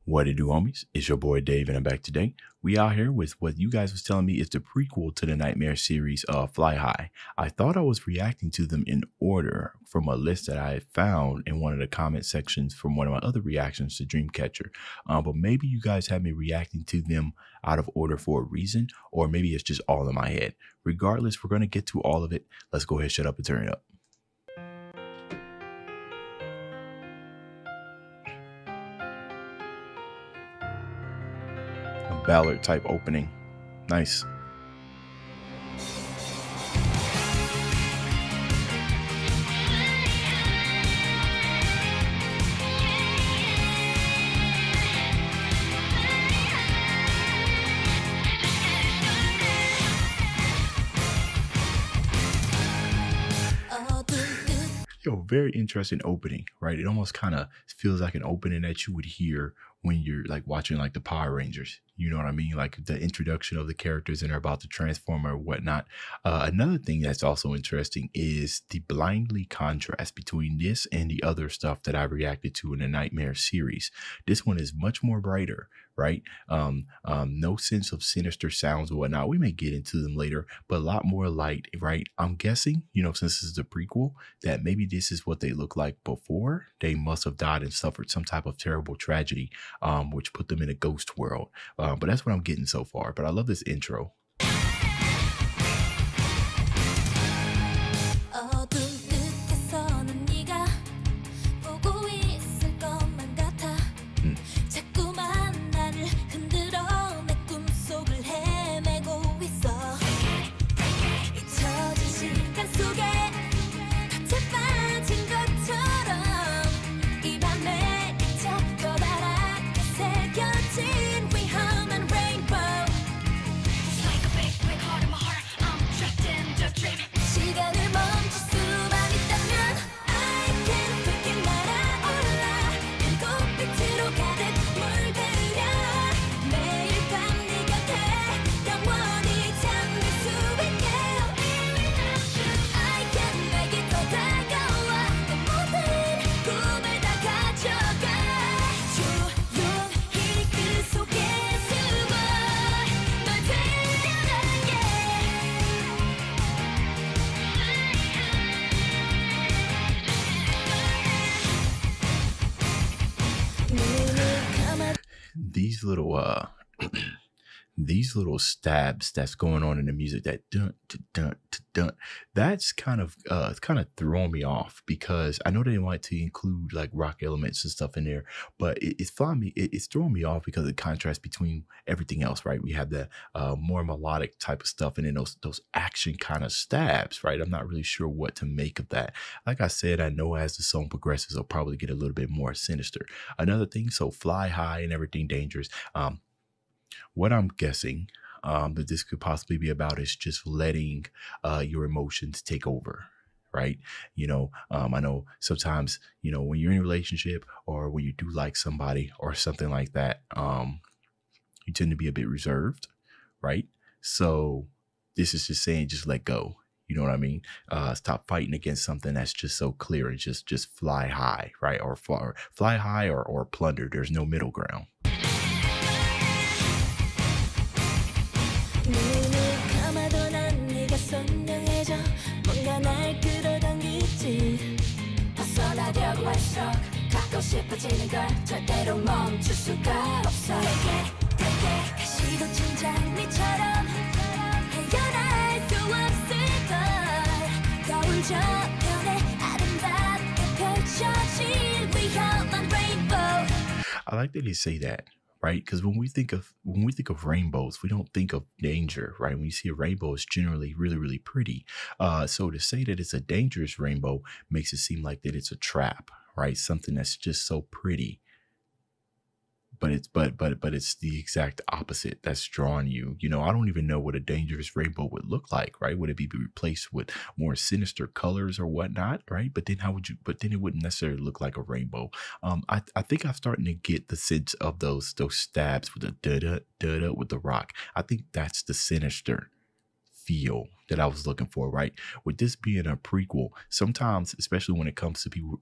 What it do, homies? It's your boy Dave, and I'm back today. We out here with what you guys was telling me is the prequel to the Nightmare series of Fly High. I thought I was reacting to them in order from a list that I had found in one of the comment sections from one of my other reactions to Dreamcatcher. But maybe you guys have me reacting to them out of order for a reason, or maybe it's just all in my head. Regardless, we're going to get to all of it. Let's go ahead, shut up, and turn it up. Ballad type opening. Nice. Yo, very interesting opening, right? It almost kind of feels like an opening that you would hear when you're like watching like the Power Rangers. You know what I mean? Like the introduction of the characters and they're about to transform or whatnot. Another thing that's also interesting is the blindly contrast between this and the other stuff that I reacted to in the Nightmare series. This one is much more brighter, right? No sense of sinister sounds or whatnot. We may get into them later, but a lot more light, right? I'm guessing, you know, since this is the prequel, that maybe this is what they look like before they must have died and suffered some type of terrible tragedy, which put them in a ghost world. But that's what I'm getting so far. But I love this intro. These little stabs that's going on in the music, that dun to dun to dun, that's kind of throwing me off, because I know they want to include like rock elements and stuff in there, but it's throwing me off because of the contrast between everything else, right? We have the more melodic type of stuff, and then those action kind of stabs, right? I'm not really sure what to make of that. Like I said, I know as the song progresses, I'll probably get a little bit more sinister. Another thing, so Fly High and Everything Dangerous. What I'm guessing that this could possibly be about is just letting your emotions take over, right? You know, I know sometimes, you know, when you're in a relationship or when you do like somebody or something like that, you tend to be a bit reserved, right? So this is just saying, just let go. You know what I mean? Stop fighting against something that's just so clear and just fly high, right? Or fly high or plunder. There's no middle ground. I like that they say that, right? Because when we think of rainbows, we don't think of danger, right? When you see a rainbow, it's generally really, really pretty. So to say that it's a dangerous rainbow makes it seem like that it's a trap, right? Something that's just so pretty. But it's the exact opposite that's drawing you. You know, I don't even know what a dangerous rainbow would look like, right? Would it be replaced with more sinister colors or whatnot, right? But then it wouldn't necessarily look like a rainbow. I think I'm starting to get the sense of those stabs with the da da da da with the rock. I think that's the sinister feel that I was looking for, right? With this being a prequel, sometimes, especially when it comes to people,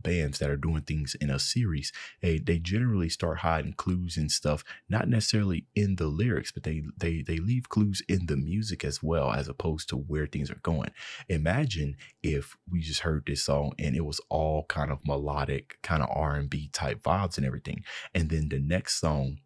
bands that are doing things in a series, they generally start hiding clues and stuff, not necessarily in the lyrics, but they leave clues in the music as well, as opposed to where things are going. Imagine if we just heard this song and it was all kind of melodic, kind of R&B type vibes and everything, and then the next song,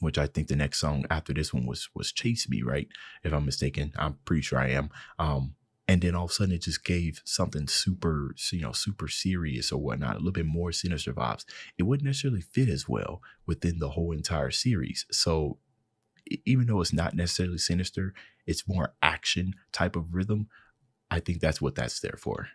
which I think the next song after this one was Chase Me, right? If I'm mistaken, I'm pretty sure I am. And then all of a sudden it just gave something super, super serious or whatnot, a little bit more sinister vibes. It wouldn't necessarily fit as well within the whole entire series. So even though it's not necessarily sinister, it's more action type of rhythm. I think that's what that's there for.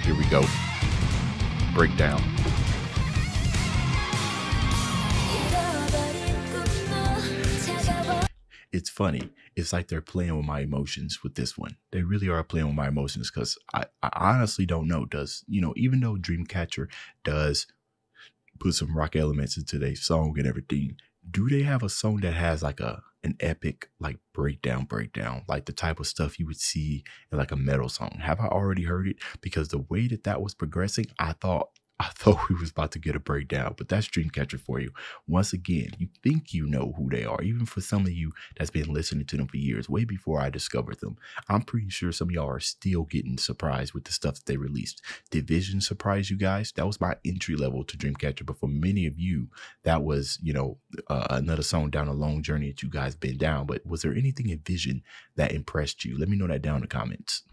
Here we go. Breakdown. It's funny. It's like they're playing with my emotions with this one. They really are playing with my emotions, because I honestly don't know. Even though Dreamcatcher does put some rock elements into their song and everything, do they have a song that has like an epic like breakdown, like the type of stuff you would see in like a metal song? Have I already heard it? Because the way that was progressing, I thought we was about to get a breakdown. But that's Dreamcatcher for you. Once again, you think you know who they are, even for some of you that's been listening to them for years, way before I discovered them. I'm pretty sure some of y'all are still getting surprised with the stuff that they released. Did Vision surprise you guys? That was my entry level to Dreamcatcher. But for many of you, that was, another song down a long journey that you guys been down. But was there anything in Vision that impressed you? Let me know that down in the comments.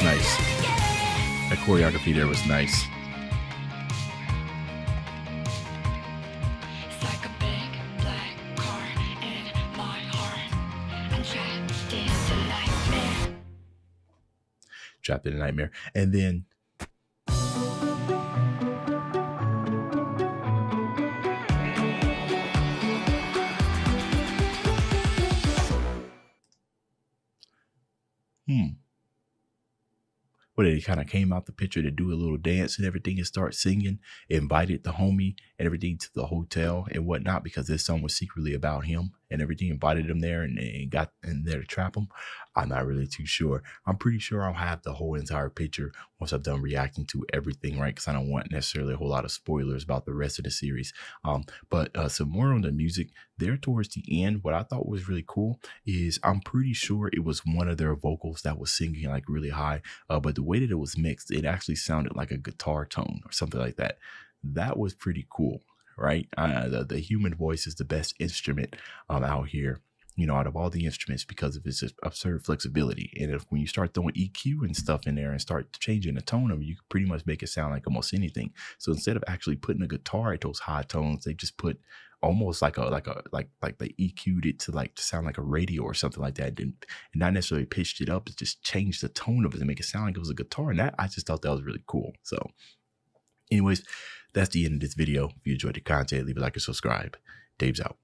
Nice. That choreography there was nice. It's like a big black car in my heart. I'm trapped in the nightmare. Trapped in a nightmare. And then where they kind of came out the picture to do a little dance and everything and start singing, invited the homie and everything to the hotel and whatnot, because this song was secretly about him and everything, invited him there and got in there to trap him. I'm not really too sure. I'm pretty sure I'll have the whole entire picture once I've done reacting to everything, right? Because I don't want necessarily a whole lot of spoilers about the rest of the series. But some more on the music there towards the end. What I thought was really cool is I'm pretty sure it was one of their vocals that was singing like really high, but the way that it was mixed, it actually sounded like a guitar tone or something like that. That was pretty cool, right? The human voice is the best instrument out here, out of all the instruments, because of its absurd flexibility. And when you start throwing EQ and stuff in there and start changing the tone of it, you can pretty much make it sound like almost anything. So instead of actually putting a guitar at those high tones, they just put almost like they EQ'd it to sound like a radio or something like that, and not necessarily pitched it up. It just changed the tone of it to make it sound like it was a guitar. And that, I just thought that was really cool. So anyways, that's the end of this video. If you enjoyed the content, leave a like and subscribe. Dave's out.